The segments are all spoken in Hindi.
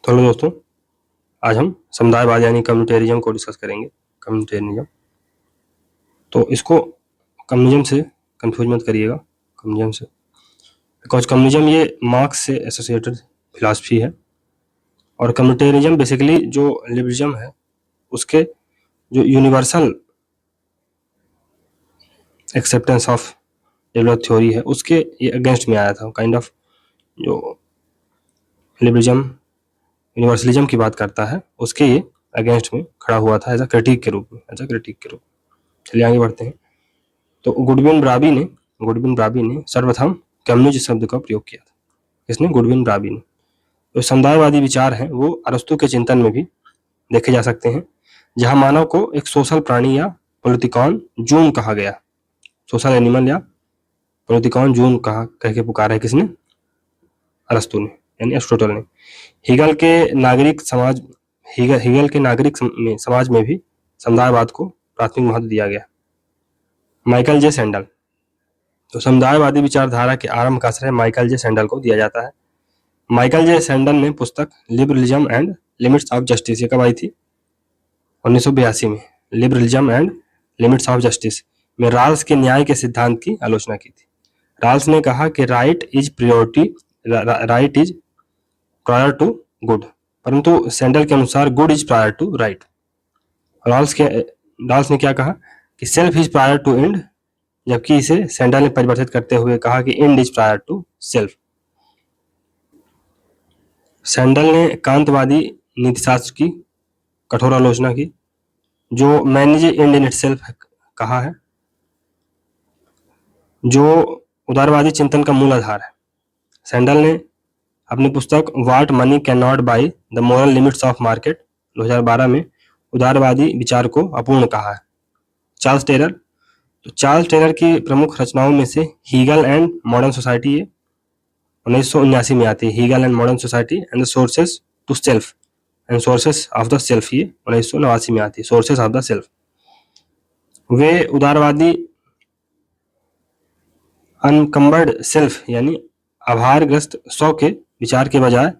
हेलो दोस्तों, आज हम समुदायवाद यानी कम्युनिटेरिज्म को डिस्कस करेंगे। कम्युनिटेरिज्म, तो इसको कम्युनिज्म से कंफ्यूज मत करिएगा, कम्युनिज्म से, बिकॉज कम्युनिज्म ये मार्क्स से एसोसिएटेड फिलॉसफी है और कम्युनिटेरिज्म बेसिकली जो लिबरलिज्म है उसके जो universal acceptance of develop theory है उसके ये अगेंस्ट में आया था। काइंड ऑफ जो लिबरलिज्म यूनिवर्सलिज्म की बात करता है उसके ये अगेंस्ट में खड़ा हुआ था एज अ क्रिटिक के रूप में, चलिए आगे बढ़ते हैं। तो गुडविन ब्राबी ने सर्वप्रथम कम्युनिज्म शब्द का प्रयोग किया था। इसने गुडविन ब्राबी ने। जो समुदायवादी विचार हैं वो अरस्तु के चिंतन में भी देखे जा सकते हैं, जहां मानव को एक सोशल प्राणी या पोलिटिकॉन जून कहा गया, सोशल एनिमल या पोलिटिकॉन जून कह के पुकारा है किसने? अरस्तु ने, यानी एरिस्टोटल ने। हीगल के नागरिक समाज में भी समुदायवाद को प्राथमिक महत्व दिया गया। माइकल जे सैंडल, तो समुदायवादी विचारधारा के आरंभ का आश्रय माइकल जे सैंडल को दिया जाता है। माइकल जे सैंडल ने पुस्तक liberalism and limits of justice, ये कब आई थी? 1982 में। Liberalism and limits of justice में राल्स के न्याय के सिद्धांत की आलोचना की थी। राल्स ने कहा कि right is prior to good, परंतु सैंडल के अनुसार good is prior to right. Rawls ने क्या कहा कि self is prior to end, जबकि इसे सैंडल ने परिवर्तित करते हुए कहा कि end is prior to self. Sandel ने कांतवादी नीतिशास्त्र की कठोर आलोचना की, जो man is end in itself कहा है, जो उदारवादी चिंतन का मूल आधार है। सैंडल ने अपनी पुस्तक what money can not by the moral limits of market 2012 में उदारवादी विचार को अपूर्ण कहा है। चार्ल्स टेलर, तो चार्ल्स टेलर की प्रमुख रचनाओं में से हीगल एंड मॉडर्न सोसाइटी ये 1979 में आती है। Hegel and modern society and the sources to self and sources of the self, ये 1989 में आती है। सोर्सेस ऑफ द सेल्फ, वे उदारवादी अनकम्बर्ड सेल्फ यानी आभारग्रस्त स्व के विचार के बजाय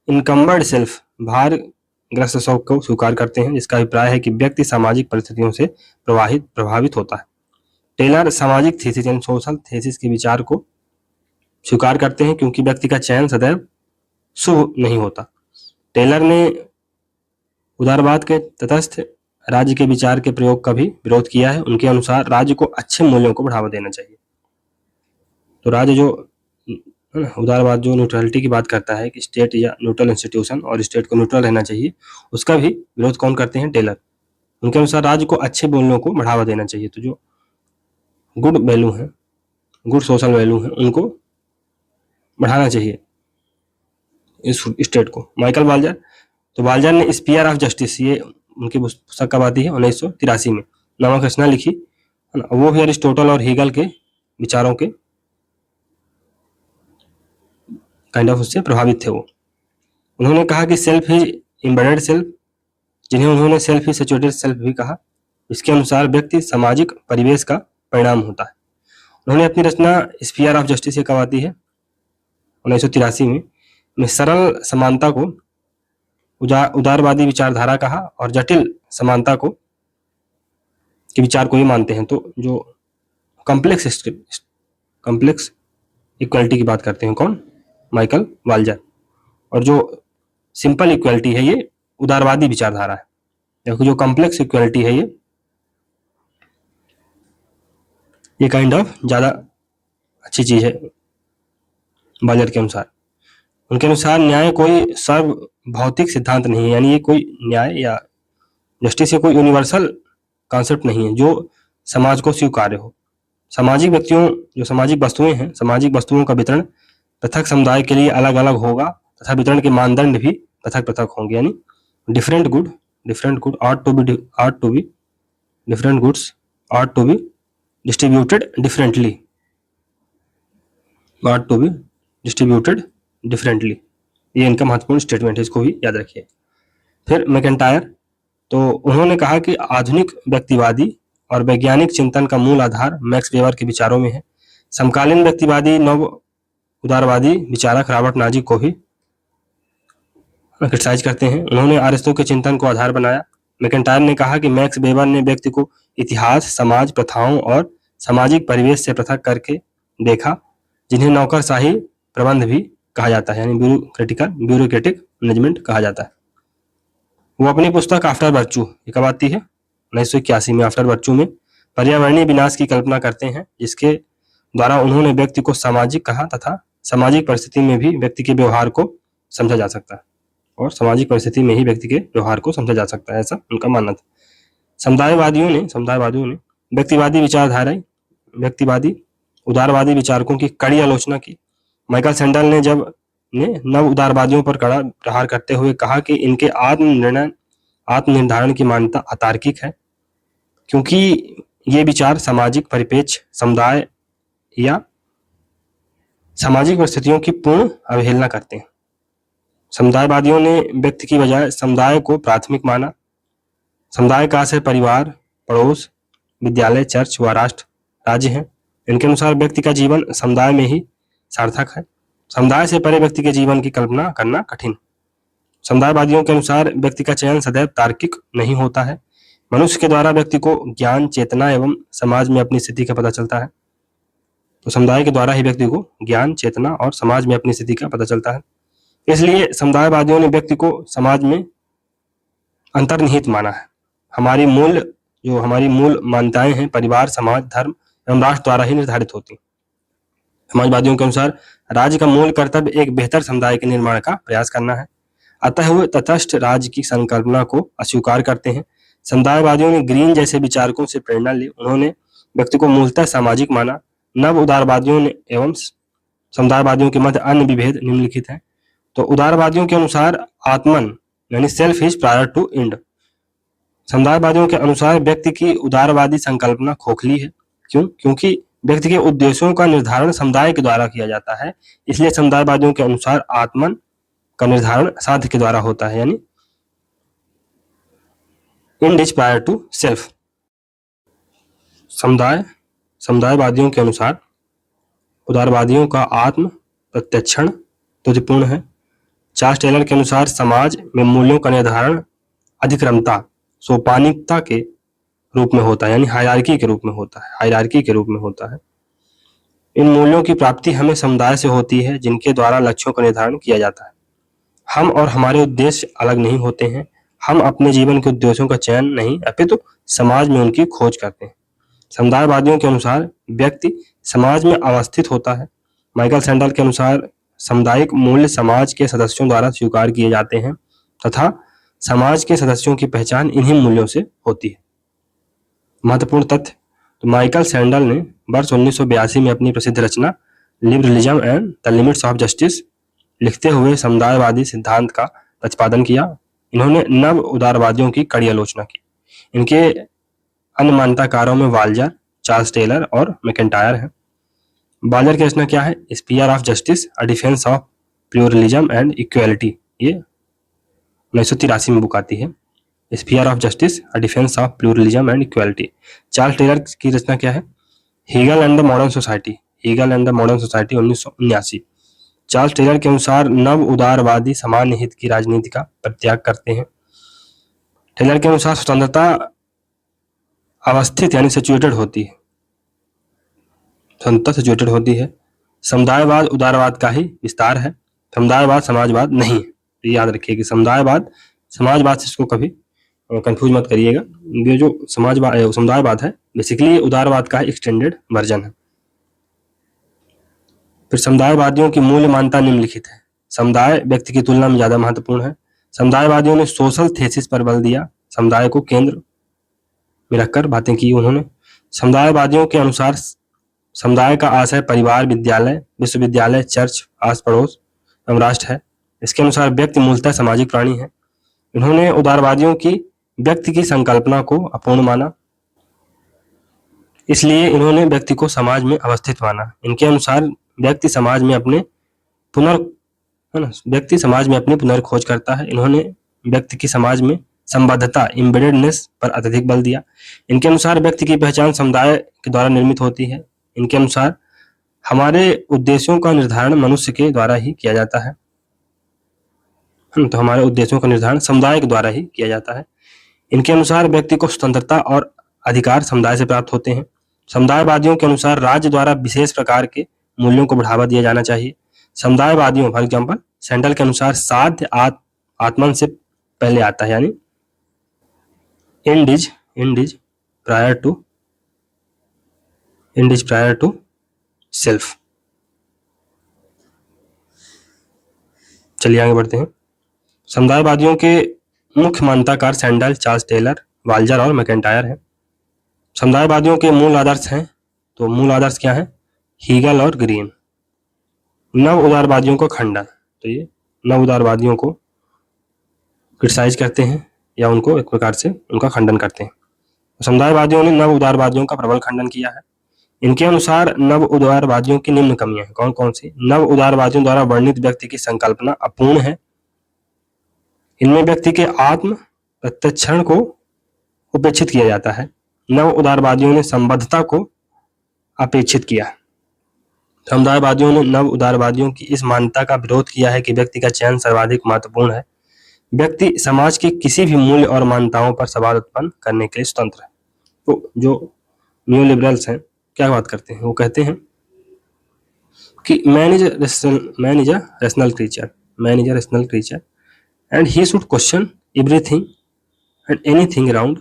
इनकम्बर्ड सेल्फ भारग्रस्त स्व को स्वीकार करते हैं, जिसका अभिप्राय है कि व्यक्ति सामाजिक परिस्थितियों से प्रभावित होता है। टेलर सामाजिक थीसिस यानी सोशल थीसिस के विचार को स्वीकार करते हैं क्योंकि व्यक्ति का चयन सदैव शुभ नहीं होता। टेलर ने उदारवाद के तटस्थ राज्य के विचार के प्रयोग का भी विरोध किया है। उनके अनुसार राज्य को अच्छे मूल्यों को बढ़ावा देना चाहिए। तो राज्य जो उदारवाद जो न्यूट्रलिटी की बात करता है कि स्टेट या न्यूट्रल इंस्टीट्यूशन और स्टेट को न्यूट्रल रहना चाहिए, उसका भी विरोध कौन करते हैं? टेलर। उनके अनुसार राज्य को अच्छे मूल्यों को बढ़ावा देना चाहिए। तो जो गुड वैल्यू है, गुड सोशल वैल्यू है, उनको बढ़ाना चाहिए इस स्टेट को। माइकल बाल्जर, तो बाल्जर ने स्पीयर ऑफ जस्टिस, ये उनकी पुस्तक कब आती है? 1983 में, नामक रचना लिखी। वो भी अरिस्टोटल और हीगल के विचारों के काइंड ऑफ उससे प्रभावित थे वो। उन्होंने कहा कि सेल्फ ही एम्बेडेड सेल्फ, जिन्हें उन्होंने सेल्फ ही सैचुरेटेड सेल्फ भी कहा, इसके अनुसार व्यक्ति सामाजिक परिवेश का परिणाम होता है। उन्होंने अपनी रचना स्फीयर ऑफ जस्टिस कब आती है? 1983 में सरल समानता को उदारवादी विचारधारा कहा और जटिल समानता को के विचार को ही मानते हैं। तो जो कॉम्प्लेक्स इक्वालिटी की बात करते हैं कौन? माइकल बाल्जर। और जो सिंपल इक्वालिटी है ये उदारवादी विचारधारा है, देखो जो कॉम्प्लेक्स इक्वालिटी है ये काइंड ऑफ ज्यादा अच्छी चीज है बाल्जर के अनुसार। उनके अनुसार न्याय कोई सर्व भौतिक सिद्धांत नहीं है, यानी ये कोई न्याय या जस्टिस ये कोई यूनिवर्सल कॉन्सेप्ट नहीं है जो समाज को स्वीकार्य हो। सामाजिक व्यक्तियों जो सामाजिक वस्तुएं हैं, सामाजिक वस्तुओं का वितरण पृथक समुदाय के लिए अलग अलग होगा तथा वितरण के मानदंड भी पृथक पृथक होंगे, यानी different good ought to be distributed differently, ये इनका महत्वपूर्ण स्टेटमेंट है, इसको भी याद रखिए। फिर मैकेंटायर, तो उन्होंने कहा कि आधुनिक व्यक्तिवादी और वैज्ञानिक चिंतन का मूल आधार मैक्स वेबर के विचारों में है। समकालीन व्यक्तिवादी नव उदारवादी विचारक रॉबर्ट नाजिक को भी क्रिटिसाइज करते हैं। उन्होंने अरिस्टो के चिंतन को आधार बनाया। मैकेंटायर ने कहा कि मैक्स वेबर ने व्यक्ति को इतिहास, समाज, प्रथाओं और सामाजिक परिवेश से पृथक करके देखा, जिन्हें नौकरशाही प्रबंध भी कहा जाता है, यानी ब्यूरोक्रेटिक मैनेजमेंट कहा जाता है। वो अपनी पुस्तक आफ्टर वर्च्यू, ये कब आती है? 1981 में। आफ्टर वर्च्यू में पर्यावरणीय विनाश की कल्पना करते हैं, जिसके द्वारा उन्होंने व्यक्ति को सामाजिक कहा तथा सामाजिक परिस्थिति में भी व्यक्ति के व्यवहार को समझा जा सकता है, और सामाजिक परिस्थिति में ही व्यक्ति के व्यवहार को समझा जा सकता है, ऐसा उनका मानना था। समुदायवादियों ने व्यक्तिवादी विचारधारा, व्यक्तिवादी उदारवादी विचारकों की कड़ी आलोचना की। माइकल सैंडल ने नव उदारवादियों पर कड़ा प्रहार करते हुए कहा कि इनके आत्मनिर्धारण की मान्यता अतार्किक है, क्योंकि ये विचार सामाजिक परिप्रेक्ष्य, समुदाय या सामाजिक परिस्थितियों की पूर्ण अवहेलना करते हैं। समुदायवादियों ने व्यक्ति की बजाय समुदाय को प्राथमिक माना। समुदाय का आशय परिवार, पड़ोस, विद्यालय, चर्च व राष्ट्र, राज्य है। इनके अनुसार व्यक्ति का जीवन समुदाय में ही सार्थक है। समुदाय से परे व्यक्ति के जीवन की कल्पना करना कठिन। समुदायवादियों के अनुसार व्यक्ति का चयन सदैव तार्किक नहीं होता है। मनुष्य के द्वारा व्यक्ति को ज्ञान, चेतना एवं समाज में अपनी स्थिति का पता चलता है। तो समुदाय के द्वारा ही व्यक्ति को ज्ञान, चेतना और समाज में अपनी स्थिति का पता चलता है। इसलिए समुदायवादियों ने व्यक्ति को समाज में अंतर्निहित माना है। हमारी मूल मान्यताएं हैं, परिवार, समाज, धर्म एवं राष्ट्र द्वारा ही निर्धारित होती। समाजवादियों के अनुसार राज्य का मूल कर्तव्य एक बेहतर समुदाय के निर्माण का प्रयास करना है, अतः वे तटस्थ राज्य की संकल्पना को अस्वीकार करते हैं। समुदायवादियों ने ग्रीन जैसे विचारकों से प्रेरणा ली। उन्होंने व्यक्ति को मूलतः सामाजिक माना। नव उदारवादियों ने एवं समुदायवादियों के मध्य अन्य विभेद निम्नलिखित हैं। तो उदारवादियों के अनुसार आत्मन यानी self is prior to end. समुदायवादियों के अनुसार व्यक्ति की उदारवादी संकल्पना खोखली है। क्यों? क्योंकि व्यक्ति के उद्देश्यों का निर्धारण समुदाय के द्वारा किया जाता है, इसलिए समुदायवादियों के अनुसार आत्मन का निर्धारण साध्य के द्वारा होता है, यानी end is prior to self. समुदायवादियों के अनुसार उदारवादियों का आत्म प्रत्यक्षण तुझपूर्ण है। चार्ल्स टेलर के अनुसार समाज में मूल्यों का निर्धारण अधिक्रमता, सोपानिकता के रूप में होता है, यानी हायरार्की के रूप में होता है। इन मूल्यों की प्राप्ति हमें समुदाय से होती है, जिनके द्वारा लक्ष्यों का निर्धारण किया जाता है। हम और हमारे उद्देश्य अलग नहीं होते हैं। हम अपने जीवन के उद्देश्यों का चयन नहीं, अपितु समाज में उनकी खोज करते हैं। समुदायवादियों के अनुसार व्यक्ति समाज में अवस्थित होता है। माइकल सैंडल के अनुसार सामुदायिक मूल्य समाज के सदस्यों द्वारा स्वीकार किए जाते हैं तथा समाज के सदस्यों की पहचान इन्हीं मूल्यों से होती है। महत्वपूर्ण तथ्य, तो माइकल सैंडल ने वर्ष 1982 में अपनी प्रसिद्ध रचना liberalism and the limits of justice लिखते हुए समुदायवादी सिद्धांत का प्रतिपादन किया। इन्होंने नव उदारवादियों की कड़ी आलोचना की। इनके अन्य मान्यताकारों में वाल्जर, चार्ल्स टेलर और मैकेंटायर हैं। वाल्जर की रचना क्या है? Sphere of justice, a defence of pluralism and equality, ये 1983 में बुक आती है। Sphere of justice, a defence of pluralism and equality. Charles Taylor की रचना क्या है? Hegel and the modern society, 1979। Charles Taylor के अनुसार नव उदारवादी सामान्य हित की राजनीति का परित्याग करते हैं। टेलर के अनुसार स्वतंत्रता अवस्थित यानी सिचुएटेड होती है, समुदायवाद उदारवाद का ही विस्तार है। समुदायवाद समाजवाद नहीं है। तो याद रखिए कि समुदायवाद समाजवाद से इसको कभी कंफ्यूज मत करिएगा। ये जो समुदायवाद है बेसिकली उदारवाद का एक्सटेंडेड वर्जन है। फिर समुदायवादियों की मूल्य मान्यता निम्नलिखित है। समुदाय व्यक्ति की तुलना में ज्यादा महत्वपूर्ण है। समुदायवादियों ने सोशल थेसिस पर बल दिया। समुदाय को केंद्र में रखकर बातें की उन्होंने। समुदायवादियों के अनुसार समुदाय का आशय परिवार, विद्यालय, विश्वविद्यालय, चर्च, आस पड़ोस एवं राष्ट्र है। इसके अनुसार व्यक्ति मूलतः सामाजिक प्राणी है। इन्होंने उदारवादियों की व्यक्ति की संकल्पना को अपूर्ण माना, इसलिए इन्होंने व्यक्ति को समाज में अवस्थित माना। इनके अनुसार व्यक्ति समाज में अपनी पुनर्खोज करता है। इन्होंने व्यक्ति की समाज में संबद्धता, एम्बेडेडनेस पर अत्यधिक बल दिया। इनके अनुसार व्यक्ति की पहचान समुदाय के द्वारा निर्मित होती है। इनके अनुसार हमारे उद्देश्यों का निर्धारण मनुष्य के द्वारा ही किया जाता है। तो हमारे उद्देश्यों का निर्धारण समुदाय के द्वारा ही किया जाता है। इनके अनुसार व्यक्ति को स्वतंत्रता और अधिकार समुदाय से प्राप्त होते हैं। समुदायवादियों के अनुसार राज्य द्वारा विशेष प्रकार के मूल्यों को बढ़ावा दिया जाना चाहिए। समुदायवादियों फॉर एग्जाम्पल सेंडल के अनुसार साध्य आत्मन से पहले आता है, यानी end is prior to self. चलिए आगे बढ़ते हैं। समुदायवादियों के मुख्य मान्यताकार सैंडल, चार्ल्स टेलर, वाल्जर और मैकेंटायर हैं। समुदायवादियों के मूल आदर्श हैं, तो मूल आदर्श क्या है? हीगल और ग्रीन। नव उदारवादियों को खंडन, तो ये नव उदारवादियों को क्रिटिसाइज करते हैं या उनको एक प्रकार से उनका खंडन करते हैं। समुदायवादियों ने नव उदारवादियों का प्रबल खंडन किया है। इनके अनुसार नव उदारवादियों की निम्न कमियां हैं। कौन कौन सी? नव उदारवादियों द्वारा वर्णित व्यक्ति की संकल्पना अपूर्ण है। इनमें व्यक्ति के आत्म प्रत्यक्षण को उपेक्षित किया जाता है। नव उदारवादियों ने संबद्धता को अपेक्षित किया। समुदायवादियों ने नव उदारवादियों की इस मान्यता का विरोध किया है कि व्यक्ति का चयन सर्वाधिक महत्वपूर्ण है। व्यक्ति समाज के किसी भी मूल्य और मान्यताओं पर सवाल उत्पन्न करने के लिए स्वतंत्र है। तो जो न्यू लिबरल्स हैं क्या बात करते हैं? वो कहते हैं कि man is a rational creature and he should question everything and anything around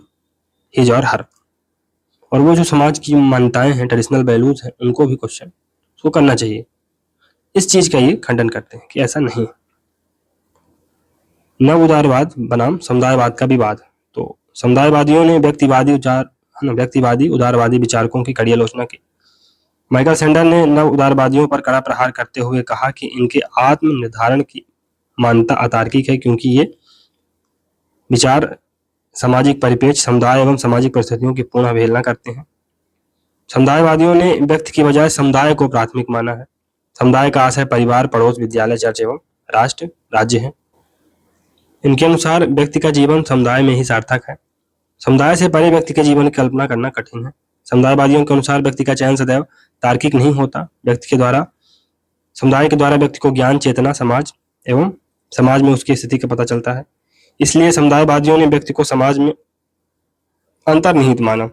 his और हर। और वो जो समाज की मान्यताएं हैं, ट्रेडिशनल वैल्यूज हैं, उनको भी क्वेश्चन उसको करना चाहिए। इस चीज का ये खंडन करते हैं कि ऐसा नहीं। नव उदारवाद बनाम समुदायवाद का विवाद। तो समुदायवादियों ने व्यक्तिवादी उदारवादी विचारकों की कड़ी आलोचना की। माइकल सैंडल ने नव उदारवादियों पर कड़ा प्रहार करते हुए कहा कि इनके आत्म निर्धारण की मान्यता अतार्किक है, क्योंकि ये विचार सामाजिक परिपेक्ष, समुदाय एवं सामाजिक परिस्थितियों की पूर्ण अवहेलना करते हैं। समुदायवादियों ने व्यक्ति की बजाय समुदाय को प्राथमिक माना है। समुदाय का आशय परिवार, पड़ोस, विद्यालय, चर्च एवं राष्ट्र राज्य है। इनके अनुसार व्यक्ति का जीवन समुदाय में ही सार्थक है। समुदाय से परे व्यक्ति के जीवन की कल्पना करना कठिन है। समुदायवादियों के अनुसार व्यक्ति का चयन सदैव तार्किक नहीं होता। समुदाय के द्वारा व्यक्ति को ज्ञान, चेतना, समाज एवं समाज में उसकी स्थिति का पता चलता है। इसलिए समुदायवादियों ने व्यक्ति को समाज में अंतर्निहित माना।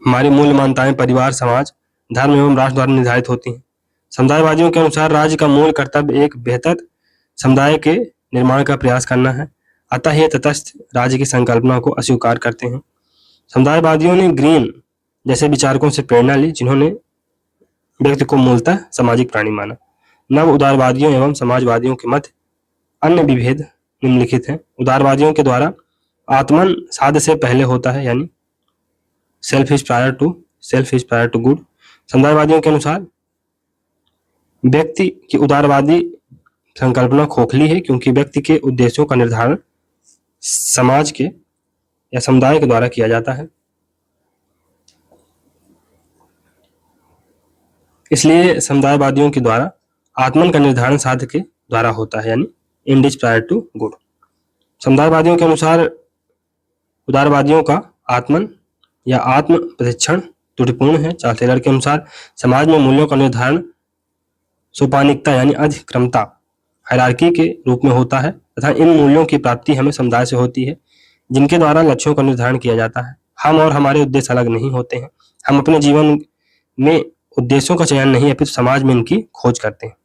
हमारी मूल मान्यताएं परिवार, समाज, धर्म एवं राष्ट्र द्वारा निर्धारित होती हैं। समुदायवादियों के अनुसार राज्य का मूल कर्तव्य एक बेहतर समुदाय के निर्माण का प्रयास करना है। अतः ये तटस्थ राज्य की संकल्पना को अस्वीकार करते हैं। समुदायवादियों ने ग्रीन जैसे विचारकों से प्रेरणा ली, जिन्होंने व्यक्ति को मूलतः सामाजिक प्राणी माना। नव उदारवादियों एवं समाजवादियों के मध्य अन्य विभेद निम्नलिखित हैं। उदारवादियों के द्वारा आत्मन साध्य से पहले होता है, यानी self is prior to good. समुदायवादियों के अनुसार व्यक्ति की उदारवादी संकल्पना खोखली है, क्योंकि व्यक्ति के उद्देश्यों का निर्धारण समाज के या समुदाय के द्वारा किया जाता है। इसलिए समुदायवादियों के द्वारा आत्मन का निर्धारण साध्य के द्वारा होता है, यानी end is prior to good. समुदायवादियों के अनुसार उदारवादियों का आत्मन या आत्म प्रतिक्षण त्रुटिपूर्ण है। चार्ल्स टेलर के अनुसार समाज में मूल्यों का निर्धारण सोपानिकता यानी अधिक्रमता, हायरार्की के रूप में होता है तथा इन मूल्यों की प्राप्ति हमें समुदाय से होती है, जिनके द्वारा लक्ष्यों का निर्धारण किया जाता है। हम और हमारे उद्देश्य अलग नहीं होते हैं। हम अपने जीवन में उद्देश्यों का चयन नहीं, अपितु समाज में इनकी खोज करते हैं।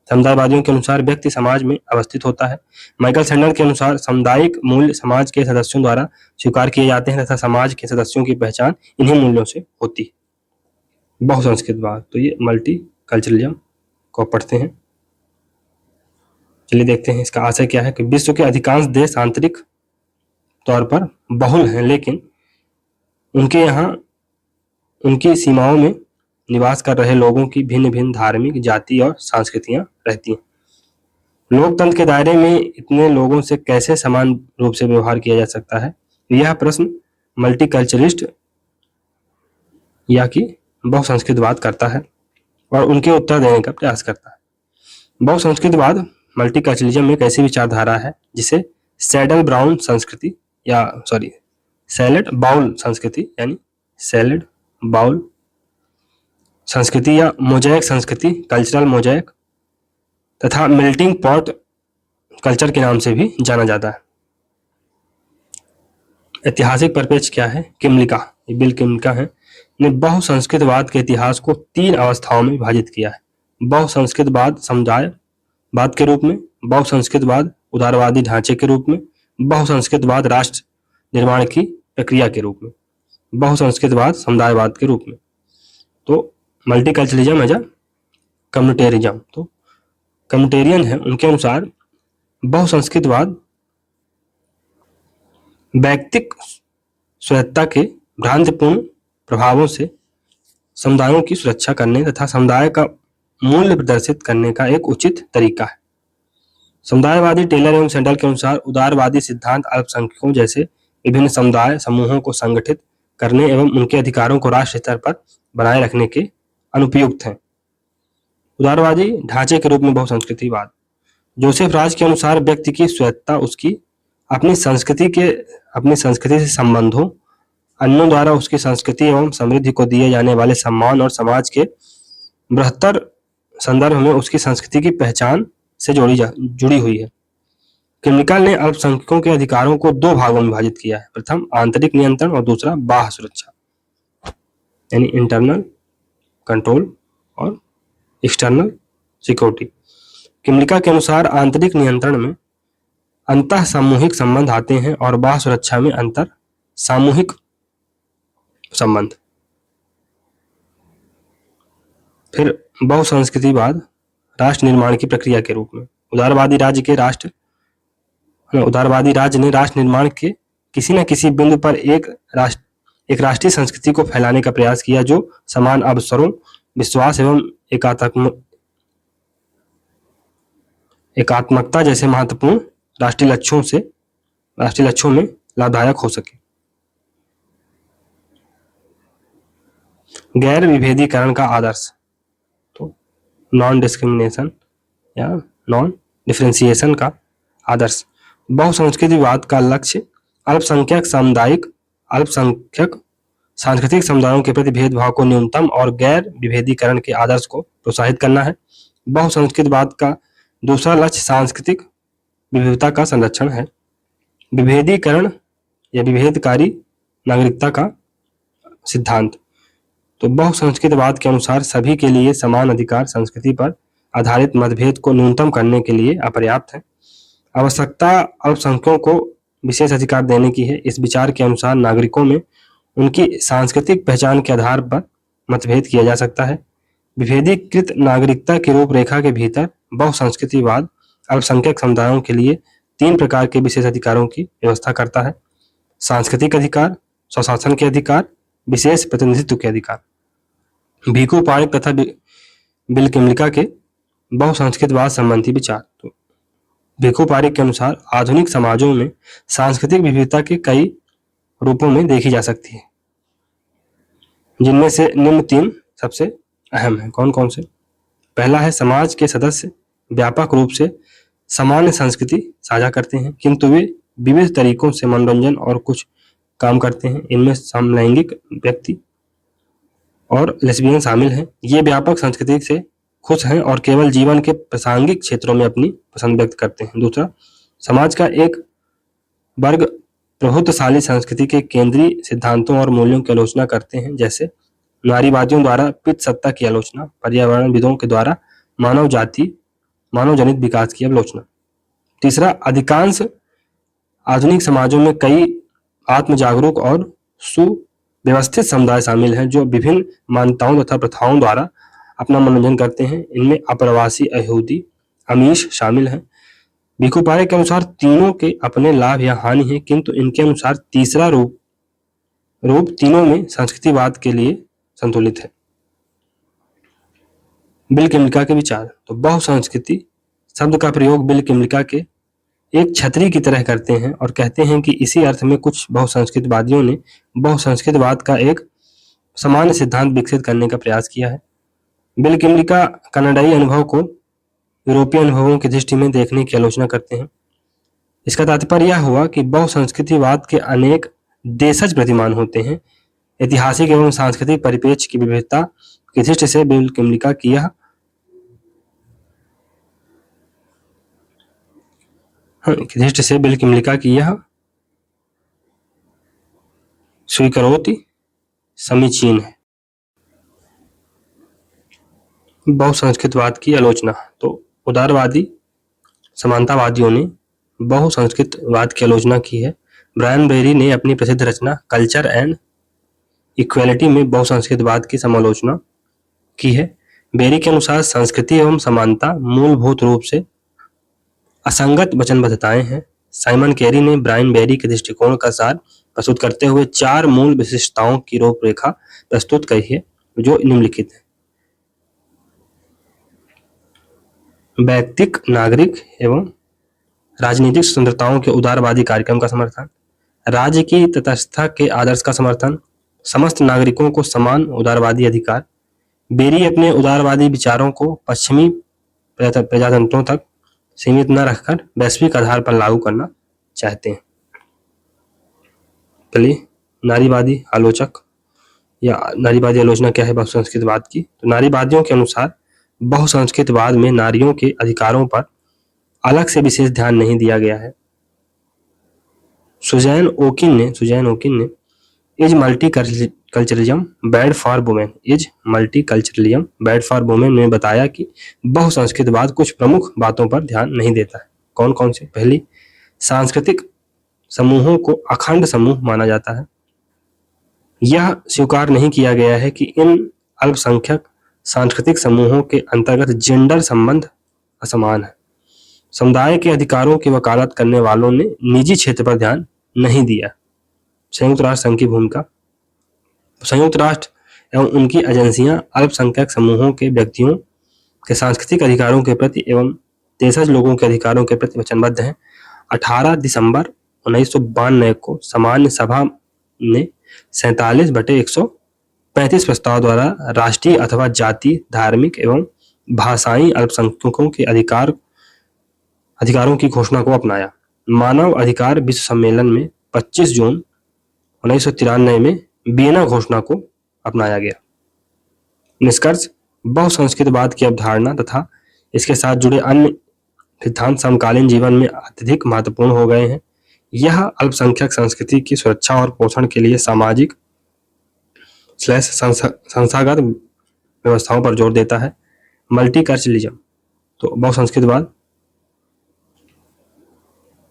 समुदायवादियों के अनुसार व्यक्ति समाज में अवस्थित होता है। माइकल सैंडल के अनुसार सामुदायिक मूल्य समाज के सदस्यों द्वारा स्वीकार किए जाते हैं तथा समाज के सदस्यों की पहचान इन्हीं मूल्यों से होती है। बहुसंस्कृतवाद, तो ये मल्टीकल्चरलिज्म को पढ़ते हैं। चलिए देखते हैं इसका आशय क्या है कि विश्व के अधिकांश देश आंतरिक तौर पर बहुल हैं, लेकिन उनके यहाँ उनकी सीमाओं में निवास कर रहे लोगों की भिन्न भिन्न धार्मिक, जाति और संस्कृतियां रहती हैं। लोकतंत्र के दायरे में इतने लोगों से कैसे समान रूप से व्यवहार किया जा सकता है, यह प्रश्न मल्टीकल्चरिस्ट या कि बहुसंस्कृतवाद करता है और उनके उत्तर देने का प्रयास करता है। बहुसंस्कृतवाद मल्टीकल्चरलिज्म में एक ऐसी विचारधारा है जिसे सैलड बाउल संस्कृति या मोजाइक संस्कृति, कल्चरल मोजाइक तथा मेल्टिंग पॉट कल्चर के नाम से भी जाना जाता है। ऐतिहासिक परिप्रेक्ष्य क्या है? किमलिका, ये बिल किमलिका है, ने बहुसंस्कृतवाद के इतिहास को 3 अवस्थाओं में विभाजित किया है। बहुसंस्कृतवाद समुदायवाद के रूप में, बहुसंस्कृतवाद उदारवादी ढांचे के रूप में, बहुसंस्कृतवाद राष्ट्र निर्माण की प्रक्रिया के रूप में, बहुसंस्कृतवाद समुदायवाद के रूप में। तो मल्टीकल्चरलिज्म एज अ कम्युनिटेरिज्म। तो कम्युनिटेरियन है, उनके अनुसार बहुसंस्कृतवाद वैयक्तिक स्वायत्तता के भ्रांतिपूर्ण प्रभावों से समुदायों की सुरक्षा करने तथा समुदाय का मूल्य प्रदर्शित करने का एक उचित तरीका है। समुदायवादी टेलर एवं सेंडल के अनुसार उदारवादी सिद्धांत अल्पसंख्यकों जैसे विभिन्न समुदाय समूहों को संगठित करने एवं उनके अधिकारों को राष्ट्र स्तर पर बनाए रखने के अनुपयुक्त हैं। उदारवादी ढांचे के रूप में बहुसंस्कृतिवाद। जोसेफ राज के अनुसार व्यक्ति की स्वायत्तता उसकी अपनी संस्कृति से संबंधों, अन्यों द्वारा उसकी संस्कृति एवं समृद्धि को दिए जाने वाले सम्मान और समाज के बृहत्तर संदर्भ में उसकी संस्कृति की पहचान से जुड़ी हुई है। किमलिका ने अल्पसंख्यकों के अधिकारों को 2 भागों में विभाजित किया है। प्रथम आंतरिक नियंत्रण और दूसरा बाह्य सुरक्षा, यानी इंटरनल कंट्रोल और एक्सटर्नल सिक्योरिटी। किमलिका के अनुसार आंतरिक नियंत्रण में अंतः सामूहिक संबंध आते हैं और बाह्य सुरक्षा में अंतर सामूहिक संबंध। फिर बहुसंस्कृतिवाद राष्ट्र निर्माण की प्रक्रिया के रूप में। उदारवादी राज्य ने राष्ट्र निर्माण के किसी न किसी बिंदु पर एक राष्ट्रीय संस्कृति को फैलाने का प्रयास किया जो समान अवसरों, विश्वास एवं एकात्मकता जैसे महत्वपूर्ण राष्ट्रीय लक्ष्यों में लाभदायक हो सके। गैर विभेदीकरण का आदर्श। तो नॉन डिस्क्रिमिनेशन या नॉन डिफरेंशिएशन का आदर्श। बहुसंस्कृतिवाद का लक्ष्य अल्पसंख्यक सांस्कृतिक समुदायों के प्रति भेदभाव को न्यूनतम और गैर विभेदीकरण के आदर्श को प्रोत्साहित करना है। बहुसंस्कृतिवाद का दूसरा लक्ष्य सांस्कृतिक विविधता का संरक्षण है। विभेदीकरण या विभेदकारी नागरिकता का सिद्धांत। तो बहुसंस्कृतिवाद के अनुसार सभी के लिए समान अधिकार संस्कृति पर आधारित मतभेद को न्यूनतम करने के लिए अपर्याप्त है। आवश्यकता अल्पसंख्यकों को विशेष अधिकार देने की है। इस विचार के अनुसार नागरिकों में उनकी सांस्कृतिक पहचान के आधार पर मतभेद किया जा सकता है। विभेदीकृत नागरिकता की रूपरेखा के भीतर बहुसंस्कृतिवाद अल्पसंख्यक समुदायों के लिए 3 प्रकार के विशेष अधिकारों की व्यवस्था करता है: सांस्कृतिक अधिकार, स्वशासन के अधिकार, विशेष प्रतिनिधित्व के अधिकार। भिखु पारिक तथा बिल किमलिका के बहुसंस्कृतिवाद संबंधी विचार। तो भिखु पारिक के अनुसार आधुनिक समाजों में सांस्कृतिक विविधता के कई रूपों में देखी जा सकती है, जिनमें से निम्न 3 सबसे अहम है। कौन कौन से? पहला है, समाज के सदस्य व्यापक रूप से सामान्य संस्कृति साझा करते हैं, किंतु वे विविध तरीकों से मनोरंजन और कुछ काम करते हैं। इनमें समलैंगिक व्यक्ति और लेस्बियन शामिल हैं। ये व्यापक संस्कृति से खुश हैं और केवल जीवन के प्रासंगिक क्षेत्रों में अपनी पसंद व्यक्त करते हैं। दूसरा, समाज का एक वर्ग प्रभुत्वशाली संस्कृति के केंद्रीय सिद्धांतों और मूल्यों की आलोचना करते हैं, जैसे नारीवादियों द्वारा पितृसत्ता की आलोचना, पर्यावरणविदों के द्वारा मानव जनित विकास की आलोचना। तीसरा, अधिकांश आधुनिक समाजों में कई आत्मजागरूक और सुव्यवस्थित समुदाय शामिल हैं जो विभिन्न मान्यताओं तथा प्रथाओं द्वारा अपना मनोरंजन करते हैं। इनमें अप्रवासी यहूदी, अमीश शामिल हैं। भिखु पारिक के अनुसार तीनों के अपने लाभ या हानि हैं, किंतु इनके अनुसार तीसरा रूप तीनों में संस्कृतिवाद के लिए संतुलित है। बिल किमलिका के विचार। तो बहुसंस्कृति शब्द का प्रयोग बिल किमलिका के एक छतरी की तरह करते हैं और कहते हैं कि इसी अर्थ में कुछ बहुसंस्कृतवादियों ने बहुसंस्कृतवाद का एक सामान्य सिद्धांत विकसित करने का प्रयास किया है। बिल किमलिका कनाडाई अनुभव को यूरोपीय अनुभवों की दृष्टि में देखने की आलोचना करते हैं। इसका तात्पर्य यह हुआ कि बहुसंस्कृतिवाद के अनेक देशज प्रतिमान होते हैं। ऐतिहासिक एवं सांस्कृतिक परिप्रेक्ष्य की विविधता की दृष्टि से बिल किमलिका की यह यथेष्ट से बिल किमलिका की यह स्वीकरोति समीचीन है। बहुसंस्कृतवाद की आलोचना। तो उदारवादी समानतावादियों ने बहुसंस्कृतवाद की आलोचना की है। ब्रायन बेरी ने अपनी प्रसिद्ध रचना कल्चर एंड इक्वेलिटी में बहुसंस्कृतवाद की समालोचना की है। बेरी के अनुसार संस्कृति एवं समानता मूलभूत रूप से असंगत वचनबद्धताएं हैं। साइमन कैरी ने ब्रायन बेरी के दृष्टिकोण का सार प्रस्तुत करते हुए 4 मूल विशिष्टताओं की रूपरेखा प्रस्तुत की है, जो निम्नलिखित है। व्यक्तिक, नागरिक एवं राजनीतिक स्वतंत्रताओं के उदारवादी कार्यक्रम का समर्थन, राज्य की तटस्थता के आदर्श का समर्थन, समस्त नागरिकों को समान उदारवादी अधिकार। बेरी अपने उदारवादी विचारों को पश्चिमी प्रजातंत्रों तक सीमित न रखकर वैश्विक आधार पर लागू करना चाहते हैं। चलिए, नारीवादी आलोचक या नारीवादी आलोचना क्या है बहुसंस्कृतवाद की। तो नारीवादियों के अनुसार बहुसंस्कृतवाद में नारियों के अधिकारों पर अलग से विशेष ध्यान नहीं दिया गया है। सुजैन ओकिन ने is multiculturalism bad for women में बताया कि बहुसंस्कृतवाद कुछ प्रमुख बातों पर ध्यान नहीं देता है। कौन कौन से? पहली, सांस्कृतिक समूहों को अखंड समूह माना जाता है। यह स्वीकार नहीं किया गया है कि इन अल्पसंख्यक सांस्कृतिक समूहों के अंतर्गत जेंडर संबंध असमान है। समुदाय के अधिकारों की वकालत करने वालों ने निजी क्षेत्र पर ध्यान नहीं दिया। संयुक्त राष्ट्र संघ की भूमिका। संयुक्त राष्ट्र एवं उनकी एजेंसियां अल्पसंख्यक समूहों के व्यक्तियों के सांस्कृतिक अधिकारों के प्रति एवं देशज लोगों के अधिकारों के प्रति वचनबद्ध हैं। 18 दिसंबर 1992 को सामान्य सभा ने 47/135 प्रस्ताव द्वारा राष्ट्रीय अथवा जाति, धार्मिक एवं भाषाई अल्पसंख्यकों के अधिकारों की घोषणा को अपनाया। मानव अधिकार विश्व सम्मेलन में 25 जून 1993 में वियना घोषणा को अपनाया गया। निष्कर्ष, बहुसंस्कृतवाद की अवधारणा तथा इसके साथ जुड़े अन्य सिद्धांत समकालीन जीवन में अत्यधिक महत्वपूर्ण हो गए हैं। यह अल्पसंख्यक संस्कृति की सुरक्षा और पोषण के लिए सामाजिक संस्थागत व्यवस्थाओं पर जोर देता है। मल्टीकल्चरलिज्म। तो बहुसंस्कृतवाद।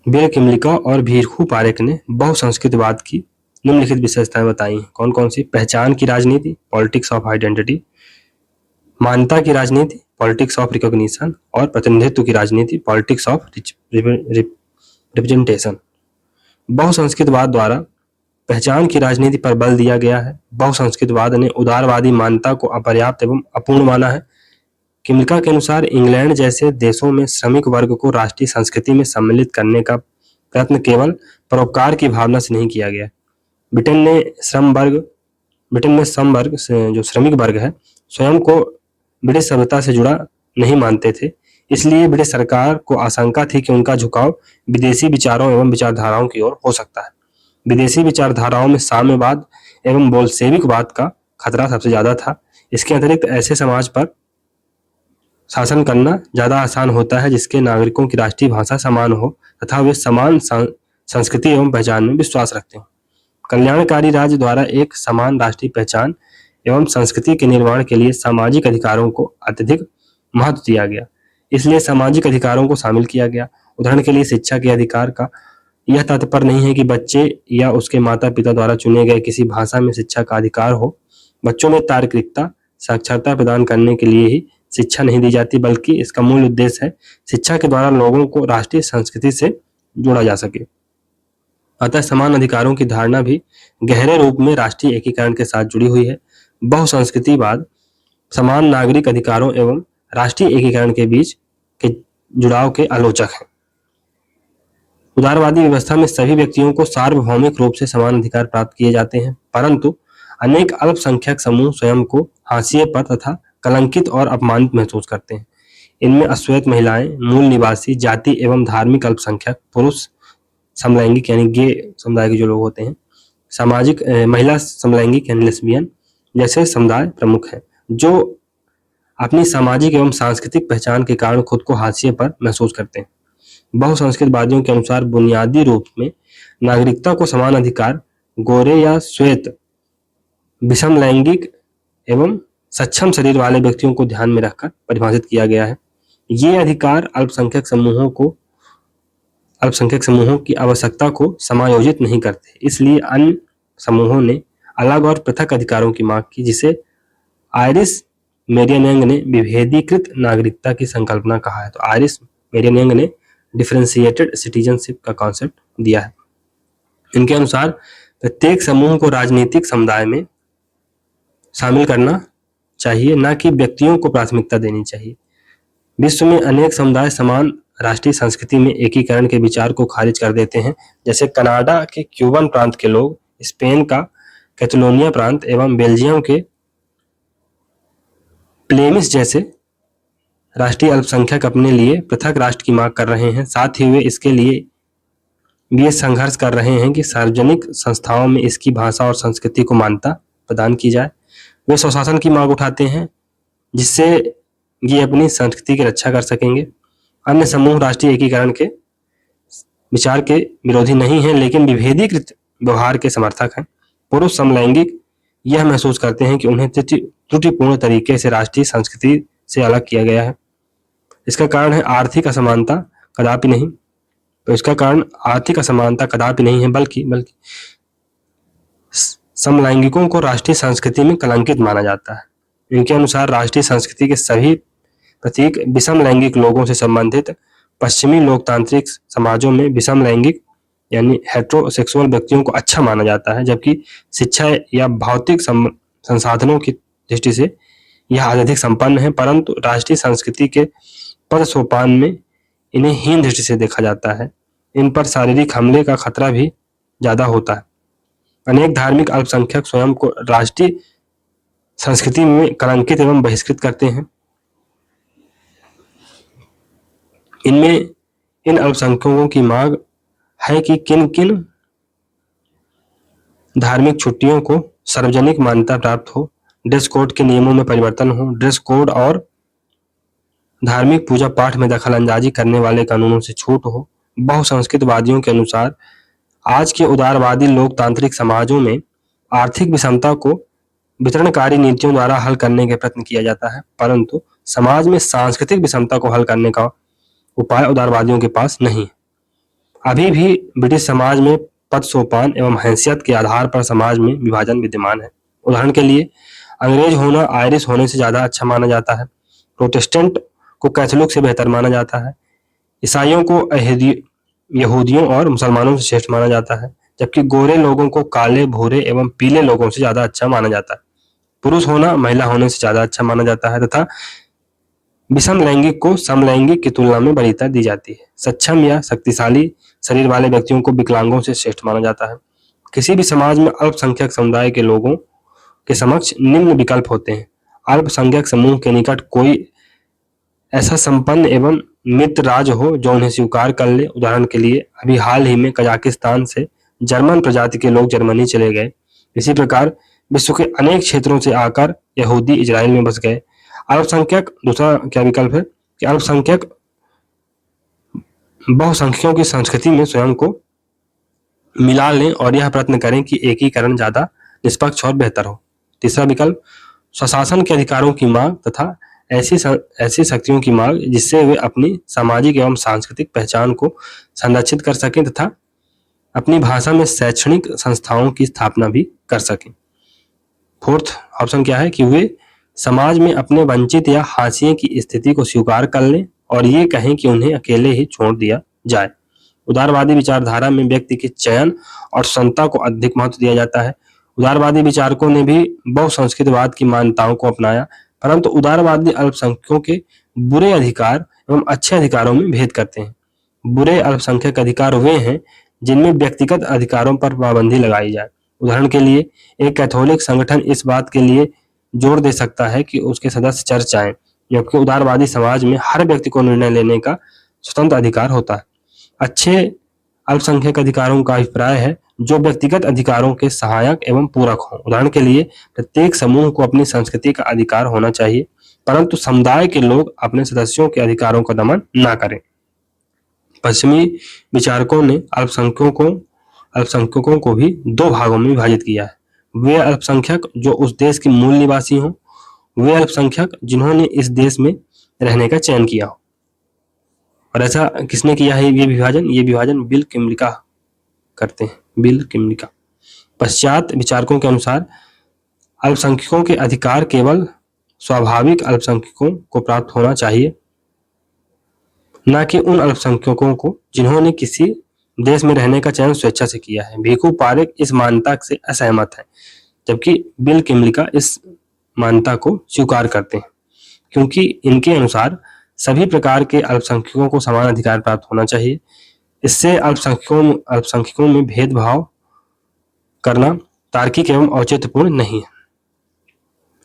बिल किमलिका और भीरखू पारेख ने बहुसंस्कृतवाद की निम्नलिखित विशेषताएं बताई हैं। कौन कौन सी? पहचान की राजनीति, पॉलिटिक्स ऑफ आइडेंटिटी, मान्यता की राजनीति, पॉलिटिक्स ऑफ रिकॉग्निशन, और प्रतिनिधित्व की राजनीति, पॉलिटिक्स ऑफ रिप्रेजेंटेशन। बहुसंस्कृतवाद द्वारा पहचान की राजनीति पर बल दिया गया है। बहुसंस्कृतवाद ने उदारवादी मान्यता को अपर्याप्त एवं अपूर्ण माना है। किमलिका के अनुसार इंग्लैंड जैसे देशों में श्रमिक वर्ग को राष्ट्रीय संस्कृति में सम्मिलित करने का प्रयत्न केवल परोपकार की भावना से नहीं किया गया। ब्रिटेन में श्रम वर्ग जो श्रमिक वर्ग है स्वयं को ब्रिटिश सभ्यता से जुड़ा नहीं मानते थे। इसलिए ब्रिटिश सरकार को आशंका थी कि उनका झुकाव विदेशी विचारों एवं विचारधाराओं की ओर हो सकता है। विदेशी विचारधाराओं में साम्यवाद एवं बोल्शेविकवाद का खतरा सबसे ज्यादा था। इसके अतिरिक्त ऐसे समाज पर शासन करना ज्यादा आसान होता है जिसके नागरिकों की राष्ट्रीय भाषा समान हो तथा वे समान संस्कृति एवं पहचान में विश्वास रखते हो। कल्याणकारी राज्य द्वारा एक समान राष्ट्रीय पहचान एवं संस्कृति के निर्माण के लिए सामाजिक अधिकारों को अत्यधिक महत्व दिया गया। इसलिए सामाजिक अधिकारों को शामिल किया गया। उदाहरण के लिए शिक्षा के अधिकार का यह तात्पर्य नहीं है कि बच्चे या उसके माता पिता द्वारा चुने गए किसी भाषा में शिक्षा का अधिकार हो। बच्चों में तार्किकता, साक्षरता प्रदान करने के लिए ही शिक्षा नहीं दी जाती, बल्कि इसका मूल उद्देश्य है शिक्षा के द्वारा लोगों को राष्ट्रीय संस्कृति से जोड़ा जा सके। अतः समान अधिकारों की धारणा भी गहरे रूप में राष्ट्रीय एकीकरण के साथ जुड़ी हुई है। बहुसंस्कृतिवाद समान नागरिक अधिकारों एवं राष्ट्रीय एकीकरण के बीच के जुड़ाव के आलोचक है। उदारवादी व्यवस्था में सभी व्यक्तियों को सार्वभौमिक रूप से समान अधिकार प्राप्त किए जाते हैं, परंतु अनेक अल्पसंख्यक समूह स्वयं को हाशिए पर तथा कलंकित और अपमानित महसूस करते हैं। इनमें अश्वेत महिलाएं, मूल निवासी, जाति एवं धार्मिक अल्पसंख्यक, पुरुष समलैंगिक यानी गे समुदाय के जो लोग होते हैं, सामाजिक महिला समलैंगिक यानी लेस्बियन जैसे समुदाय प्रमुख हैं, जो अपनी सामाजिक एवं सांस्कृतिक पहचान के कारण खुद को हाशिए पर महसूस करते हैं। बहुसंस्कृतवादियों के अनुसार बुनियादी रूप में नागरिकता को समान अधिकार गोरे या श्वेत, विषम लैंगिक एवं सक्षम शरीर वाले व्यक्तियों को ध्यान में रखकर परिभाषित किया गया है। ये अधिकार अल्पसंख्यक समूहों की आवश्यकता को समायोजित नहीं करते, इसलिए अन्य समूहों ने अलग और पृथक अधिकारों की मांग की, जिसे आयरिस मेरियन ने विभेदीकृत नागरिकता की संकल्पना कहा है। तो आयरिस मेरियन ने डिफरेंशिएटेड सिटीजनशिप का कॉन्सेप्ट दिया है। इनके अनुसार प्रत्येक समूह को राजनीतिक समुदाय में शामिल करना चाहिए, न कि व्यक्तियों को प्राथमिकता देनी चाहिए। विश्व में अनेक समुदाय समान राष्ट्रीय संस्कृति में एकीकरण के विचार को खारिज कर देते हैं, जैसे कनाडा के क्यूबन प्रांत के लोग, स्पेन का कैटलोनिया प्रांत एवं बेल्जियम के प्लेमिश जैसे राष्ट्रीय अल्पसंख्यक अपने लिए पृथक राष्ट्र की मांग कर रहे हैं। साथ ही वे इसके लिए भी संघर्ष कर रहे हैं कि सार्वजनिक संस्थाओं में इसकी भाषा और संस्कृति को मान्यता प्रदान की जाए। वे स्वशासन की मांग उठाते हैं, जिससे ये अपनी संस्कृति की रक्षा कर सकेंगे। अन्य समूह राष्ट्रीय एकीकरण के विचार के विरोधी नहीं हैं, लेकिन विभेदीकृत व्यवहार के समर्थक हैं। पुरुष समलैंगिक यह महसूस करते हैं कि उन्हें त्रुटिपूर्ण तरीके से राष्ट्रीय संस्कृति से अलग किया गया है। इसका कारण है आर्थिक असमानता कदापि नहीं। तो इसका कारण आर्थिक असमानता कदापि नहीं है, बल्कि समलैंगिकों को राष्ट्रीय संस्कृति में कलंकित माना जाता है। इनके अनुसार राष्ट्रीय संस्कृति के सभी प्रतीक विषम लैंगिक लोगों से संबंधित पश्चिमी लोकतांत्रिक समाजों में विषम लैंगिक यानी हेटेरोसेक्सुअल व्यक्तियों को अच्छा माना जाता है, जबकि शिक्षा या भौतिक संसाधनों की दृष्टि से यह अत्यधिक संपन्न है। परंतु राष्ट्रीय संस्कृति के पद सोपान में इन्हें हीन दृष्टि से देखा जाता है। इन पर शारीरिक हमले का खतरा भी ज्यादा होता है। अनेक धार्मिक अल्पसंख्यक स्वयं को राष्ट्रीय संस्कृति में कलंकित एवं बहिष्कृत करते हैं। इनमें इन अल्पसंख्यकों की मांग है कि किन किन धार्मिक छुट्टियों को सार्वजनिक मान्यता प्राप्त हो, ड्रेस कोड के नियमों में परिवर्तन हो, ड्रेस कोड और धार्मिक पूजा पाठ में दखल अंदाजी करने वाले कानूनों से छूट हो। बहुसंस्कृतवादियों के अनुसार आज के उदारवादी लोकतांत्रिक समाजों में आर्थिक विषमता को वितरणकारी नीतियों द्वारा हल करने के प्रयत्न किया जाता है, परंतु समाज में सांस्कृतिक विषमता को हल करने का उपाय उदारवादियों के पास नहीं है। अभी भी ब्रिटिश समाज में पद सोपान एवं हैसियत के आधार पर समाज में विभाजन विद्यमान है। उदाहरण के लिए अंग्रेज होना आयरिश होने से ज्यादा अच्छा माना जाता है, प्रोटेस्टेंट को कैथोलिक से बेहतर माना जाता है, ईसाइयों को यहूदियों और मुसलमानों से श्रेष्ठ माना जाता है, जबकि गोरे लोगों को काले, भूरे एवं पीले लोगों से ज्यादा अच्छा माना जाता है। पुरुष होना महिला होने से ज्यादा अच्छा माना जाता है तथा विषम लैंगिक को समलैंगिक की तुलना में वरीयता दी जाती है। सक्षम या शक्तिशाली शरीर वाले व्यक्तियों को विकलांगों से श्रेष्ठ माना जाता है। किसी भी समाज में अल्पसंख्यक समुदाय के लोगों के समक्ष निम्न विकल्प होते हैं। अल्पसंख्यक समूह के निकट कोई ऐसा संपन्न एवं मित्र राज्य हो जो उन्हें स्वीकार कर ले। उदाहरण के लिए अभी हाल ही में कजाकिस्तान से जर्मन प्रजाति के लोग जर्मनी चले गए। इसी प्रकार विश्व के अनेक क्षेत्रों से आकर यहूदी इजराइल में बस गए। अल्पसंख्यक दूसरा क्या विकल्प है कि अल्पसंख्यक बहुसंख्यकों की संस्कृति में स्वयं को मिला लें और यह प्रयत्न करें कि एकीकरण ज्यादा निष्पक्ष और बेहतर हो। तीसरा विकल्प स्वशासन के अधिकारों की मांग तथा ऐसी शक्तियों की मांग जिससे वे अपनी सामाजिक एवं सांस्कृतिक पहचान को संरक्षित कर सकें तथा अपनी भाषा में शैक्षणिक संस्थाओं की स्थापना भी कर सकें। फोर्थ ऑप्शन क्या है कि वे समाज में अपने वंचित या हाशिए की स्थिति को स्वीकार कर लें और ये कहें कि उन्हें अकेले ही छोड़ दिया जाए। उदारवादी विचारधारा में व्यक्ति के चयन और स्वतंत्रता को अधिक महत्व दिया जाता है। उदारवादी विचारकों ने भी बहुसंस्कृतवाद की मान्यताओं को अपनाया, परंतु उदारवादी अल्पसंख्यकों के बुरे अधिकार एवं अच्छे अधिकारों में भेद करते हैं। बुरे अल्पसंख्यक अधिकार वे हैं जिनमें व्यक्तिगत अधिकारों पर पाबंदी लगाई जाए। उदाहरण के लिए एक कैथोलिक संगठन इस बात के लिए जोर दे सकता है कि उसके सदस्य चर्च जाएं, जबकि उदारवादी समाज में हर व्यक्ति को निर्णय लेने का स्वतंत्र अधिकार होता है। अच्छे अल्पसंख्यक अधिकारों का अभिप्राय है जो व्यक्तिगत अधिकारों के सहायक एवं पूरक हों। उदाहरण के लिए प्रत्येक समूह को अपनी संस्कृति का अधिकार होना चाहिए, परंतु समुदाय के लोग अपने सदस्यों के अधिकारों का दमन न करें। पश्चिमी विचारकों ने अल्पसंख्यकों को भी दो भागों में विभाजित किया है। वे अल्पसंख्यक जो उस देश के मूल निवासी हों, वे अल्पसंख्यक जिन्होंने इस देश में रहने का चयन किया हो। और ऐसा किसने किया है ये विभाजन बिल किमलिका करते हैं, बिल किमलिका। पश्चात विचारकों के अनुसार अल्पसंख्यकों के अधिकार केवल स्वाभाविक अल्पसंख्यकों को प्राप्त होना चाहिए, न कि उन अल्पसंख्यकों को जिन्होंने किसी देश में रहने का चयन स्वेच्छा से किया है। भिखु पारेख इस मान्यता से असहमत है, जबकि बिल किमलिका इस मान्यता को स्वीकार करते हैं, क्योंकि इनके अनुसार सभी प्रकार के अल्पसंख्यकों को समान अधिकार प्राप्त होना चाहिए। इससे अल्पसंख्यकों में भेदभाव करना तार्किक एवं औचित्यपूर्ण नहीं है।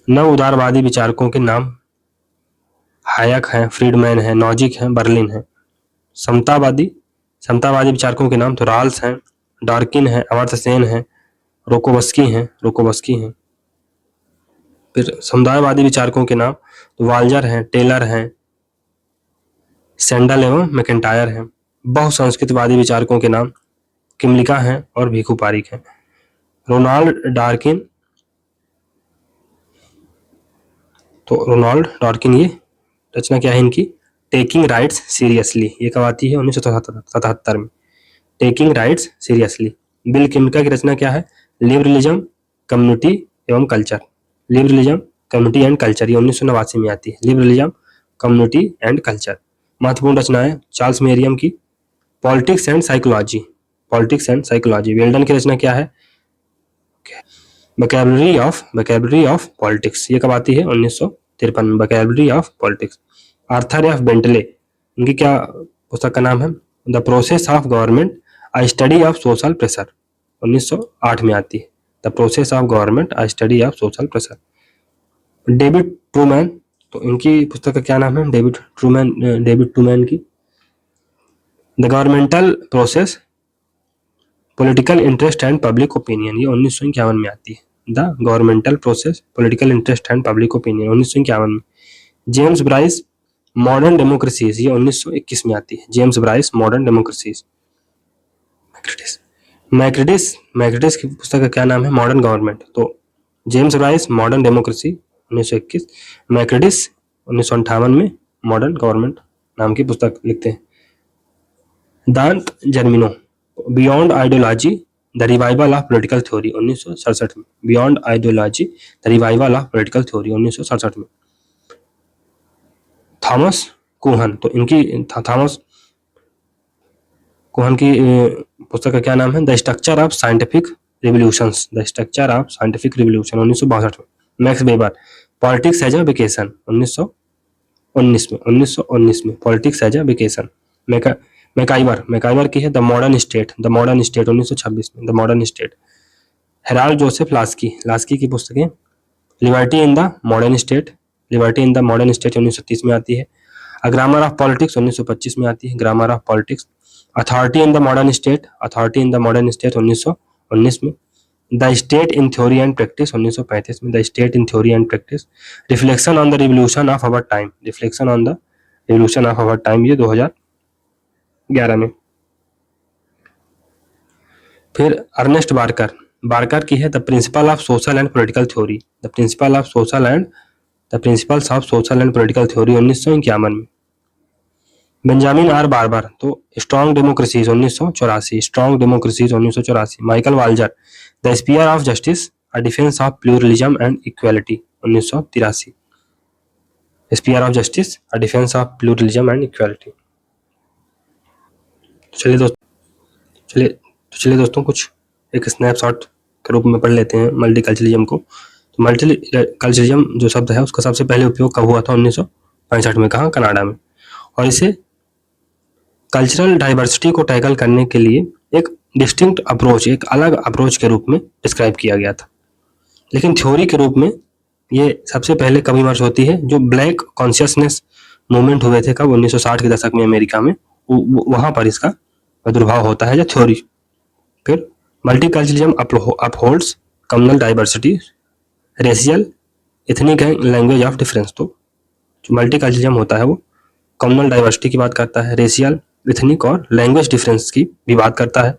नव उदारवादी विचारकों के नाम हायक हैं, फ्रीडमैन है, नॉजिक है, बर्लिन है। समतावादी विचारकों के नाम तो राल्स हैं, डार्किन है, अमर्त्य सेन है, रोकोवस्की हैं। फिर समुदायवादी विचारकों के नाम तो वाल्जर हैं, टेलर हैं, सैंडल एवं मैकेंटायर हैं। बहुसंस्कृतवादी विचारकों के नाम किमलिका हैं और भिखु पारेख हैं। रोनाल्ड डार्किन ये रचना क्या है इनकी? Taking rights seriously. ये कब आती है? 1977 में। Taking rights seriously. बिल किमलिका की रचना क्या है? लिबरलिज्म, कम्युनिटी एवं culture. Liberalism, community and culture, ये 1989 में आती है। Liberalism, community and culture. महत्वपूर्ण रचनाएं चार्ल्स मेरियम की पॉलिटिक्स एंड साइकोलॉजी। वेल्डन की रचना क्या है? Vocabulary of politics. ये कब आती है? 1953 में। Vocabulary of politics. Arthur F Bentley, इनकी क्या पुस्तक का नाम है? The process of government, a study of social pressure, 1908 में आती है। The process of government, a study of social pressure. David Truman, तो इनकी पुस्तक का क्या नाम है? डेविड ट्रूमैन की the governmental process, political interest and public opinion, ये 1951 में आती है। The governmental process, political interest and public opinion, 1951 में। जेम्स ब्राइस, मॉडर्न डेमोक्रेसीज, ये 1921 में आती है। James Bryce, modern democracies. Macridis की पुस्तक का क्या नाम है? Modern government. तो James Bryce, modern democracy, 1921। Macridis 1958 में मॉडर्न गवर्नमेंट नाम की पुस्तक लिखते हैं। Dante Germino, beyond ideology, the revival of political theory, 1967 में। Beyond ideology, the revival of political theory, 1967 में। थॉमस कुहन, तो इनकी थॉमस कुहन की पुस्तक का क्या नाम है? The structure of scientific revolutions, 1962 में। Max Weber, politics as a vacation, 1919 में। Politics as a vacation. MacIver की है द मॉडर्न स्टेट, 1926 में। The modern state. Harold Joseph Laski की पुस्तकें liberty in the modern state, 1930 में आती है। अ ग्रामर ऑफ पॉलिटिक्स, 1925 में आती है। Grammar of politics. Authority in the modern state, 1919 में। The state in theory and practice, 1935 में। The state in theory and practice. Reflection on the revolution of our time, ये 2011 में। फिर अर्नेस्ट बार्कर की है the principle of social and political theory, the principles of social and political theory, 1951 में। बेंजामिन आर बार्बर, तो strong democracies, 1984। Michael Walzer, the spear of justice, a defence of pluralism and equality, 1983। Sphere of justice, a defence of pluralism and equality. चलिए दोस्तों कुछ एक स्नैपशॉट के रूप में पढ़ लेते हैं मल्टीकल्चरलिज्म को। तो मल्टीकल्चरलिज्म जो शब्द है उसका सबसे पहले उपयोग कब हुआ था? 1965 में। कहाँ? कनाडा में। और इसे कल्चरल डाइवर्सिटी को टैकल करने के लिए एक डिस्टिंक्ट अप्रोच, एक अलग अप्रोच के रूप में डिस्क्राइब किया गया था। लेकिन थ्योरी के रूप में ये सबसे पहले कब इमर्ज होती है? जो ब्लैक कॉन्शियसनेस मूवमेंट हुए थे कब? 1960 के दशक में अमेरिका में, वहां पर इसका प्रादुर्भाव होता है जो थ्योरी। फिर multiculturalism upholds communal diversity, racial, ethnic and language of difference. तो जो मल्टीकल्चरलिज्म होता है वो कम्युनल डाइवर्सिटी की बात करता है, रेशियल, एथनिक और लैंग्वेज डिफरेंस की भी बात करता है।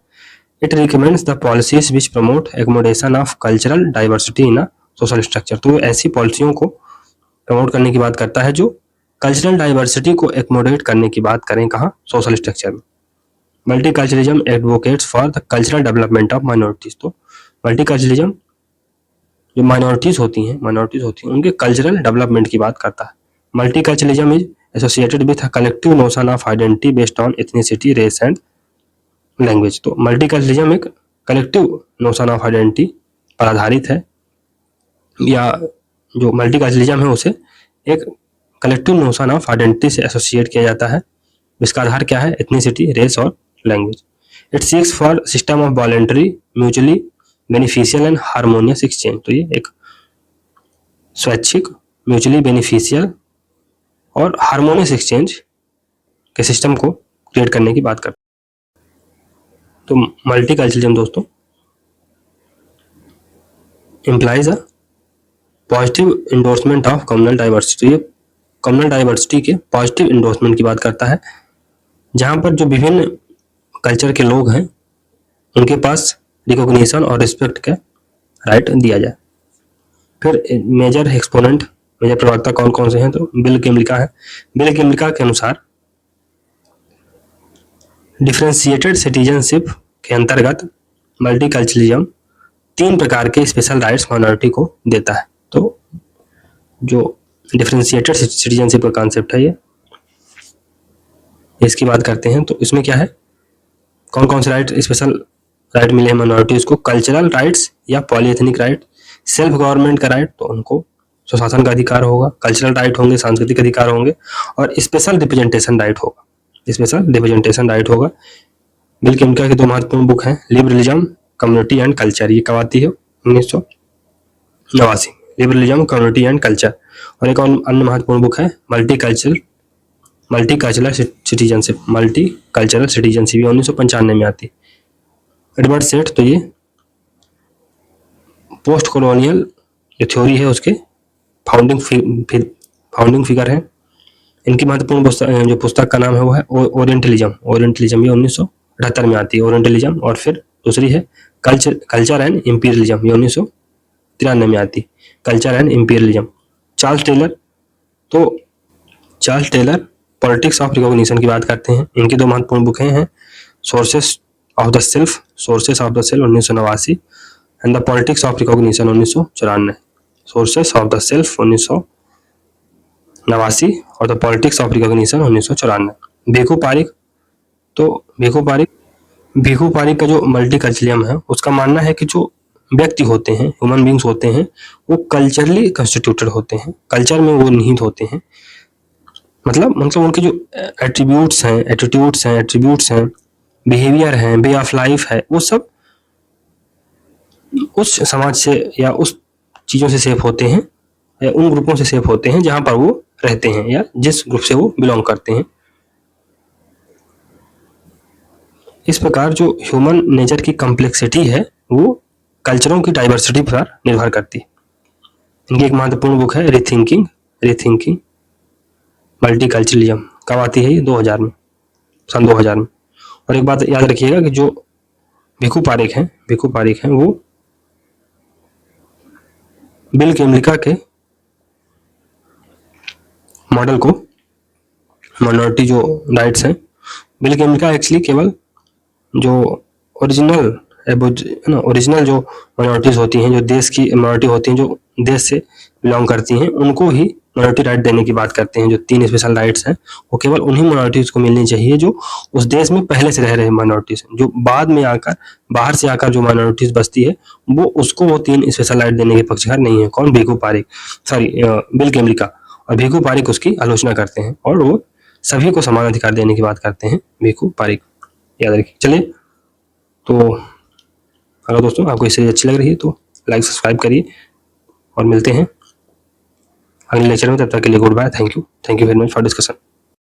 It recommends the policies which promote accommodation of cultural diversity in a social structure. तो ऐसी पॉलिसियों को प्रमोट करने की बात करता है जो कल्चरल डाइवर्सिटी को एकोमोडेट करने की बात करें कहाँ, सोशल स्ट्रक्चर में। Multiculturalism advocates for the cultural development of minorities. तो मल्टीकल्चरलिज्म जो माइनॉरिटीज होती हैं उनके कल्चरल डेवलपमेंट की बात करता है। Multiculturalism is associated with a collective notion of identity based on ethnicity, race and language. तो मल्टीकल्चरलिज्म एक कलेक्टिव नोशन ऑफ आइडेंटिटी पर आधारित है, या जो मल्टीकल्चरलिज्म है उसे एक कलेक्टिव नोशन ऑफ आइडेंटिटी से एसोसिएट किया जाता है। इसका आधार क्या है, एथनिसिटी, रेस और language. It seeks for system of voluntary mutually beneficial and harmonious exchange. तो ये एक स्वैच्छिक, म्यूचुअली बेनिफिशियल और हार्मोनियस एक्सचेंज के सिस्टम को क्रिएट करने की बात करता है। तो मल्टीकल्चरलिज्म दोस्तों implies a positive endorsement of communal diversity. ये कम्युनल डाइवर्सिटी के पॉजिटिव इंडोर्समेंट की बात करता है, जहां पर जो विभिन्न कल्चर के लोग हैं उनके पास रिकॉग्निशन और रिस्पेक्ट का राइट दिया जाए। फिर मेजर एक्सपोनेंट, मेजर प्रवक्ता कौन कौन से हैं, तो बिल केमलिका है। बिल केमलिका के अनुसार डिफरेंशिएटेड सिटीजनशिप के अंतर्गत मल्टीकल्चरलिज्म 3 प्रकार के स्पेशल राइट्स माइनॉरिटी को देता है। तो जो डिफरेंशिएटेड सिटीजनशिप का कॉन्सेप्ट है ये, इसकी बात करते हैं। तो इसमें क्या है, कौन कौन से राइट, स्पेशल राइट मिले हैं माइनॉरिटीज को, कल्चरल राइट्स या पॉलीएथनिक राइट, सेल्फ गवर्नमेंट का राइट, तो उनको स्वशासन का अधिकार होगा, कल्चरल राइट होंगे, सांस्कृतिक अधिकार होंगे, और स्पेशल रिप्रेजेंटेशन राइट होगा, स्पेशल रिप्रेजेंटेशन राइट होगा। बिल केमलिका की 2 महत्वपूर्ण बुक हैं, लिबरलिज्म, कम्युनिटी एंड कल्चर, ये कब आती है, 1989, लिबरलिज्म, कम्युनिटी एंड कल्चर। और एक और अन्य महत्वपूर्ण बुक है मल्टीकल्चरल सिटीजनशिप, मल्टीकल्चरल सिटीजनशिप, ये 1995 में आती है। एडवर्ड सेट, तो ये पोस्ट कॉलोनियल जो थ्योरी है उसके फाउंडिंग फिगर है। इनकी महत्वपूर्ण जो पुस्तक का नाम है वो है ओरिएंटलिज्म, ये 1978 में आती है, ओरिएंटलिज्म। और फिर दूसरी है कल्चर एंड इंपीरियलिज्म, ये 1993 में आती है, culture and imperialism. Charles Taylor politics of recognition की बात करते हैं। इनकी 2 महत्वपूर्ण बुकें हैं, sources of the self 1989 and the politics of recognition 1994, sources of the self 1989 और the politics of recognition 1994। Bhikhu Parekh का जो मल्टीकल्चरलिज्म है उसका मानना है कि जो व्यक्ति होते हैं, ह्यूमन बींग्स होते हैं, वो कल्चरली कंस्टिट्यूटेड होते हैं, कल्चर में वो निहित होते हैं। मतलब उनके जो एट्रीब्यूट्स हैं, बिहेवियर हैं, वे ऑफ लाइफ है, वो सब उस समाज से या उस चीज़ों से सेफ होते हैं, या उन ग्रुपों से सेफ होते हैं जहां पर वो रहते हैं या जिस ग्रुप से वो बिलोंग करते हैं। इस प्रकार जो ह्यूमन नेचर की कॉम्प्लेक्सिटी है वो कल्चरों की डाइवर्सिटी पर निर्भर करती है। इनकी एक महत्वपूर्ण बुक है रीथिंकिंग मल्टीकल्चरलिज्म, कब आती है, ये 2000 में, सन 2000 में। और एक बात याद रखिएगा कि जो भिखु पारिक हैं वो बिल केमलिका के मॉडल को, माइनॉरिटी जो राइट्स हैं, बिल केमलिका एक्चुअली केवल जो ओरिजिनल जो माइनॉरिटीज होती हैं, जो देश की माइनॉरिटी होती हैं, जो देश से बिलोंग करती हैं, उनको ही माइनॉरिटी राइट देने की बात करते हैं। जो 3 स्पेशल राइट्स हैं वो केवल उन्हीं माइनॉरिटीज को मिलनी चाहिए जो उस देश में पहले से रह रहे माइनॉरिटीज, जो बाद में आकर बाहर से आकर जो माइनॉरिटीज बसती है वो उसको वो 3 स्पेशल राइट देने के पक्षकार नहीं है। कौन, बिल केमलिका। और भिखु पारिक उसकी आलोचना करते हैं और वो सभी को समान अधिकार देने की बात करते हैं, भिखु पारिक, याद रखिए। चलिए, तो अगर दोस्तों आपको ये सीरीज अच्छी लग रही है तो लाइक सब्सक्राइब करिए और मिलते हैं अगले लेक्चर में। तब तक के लिए good bye, thank you very much for discussion.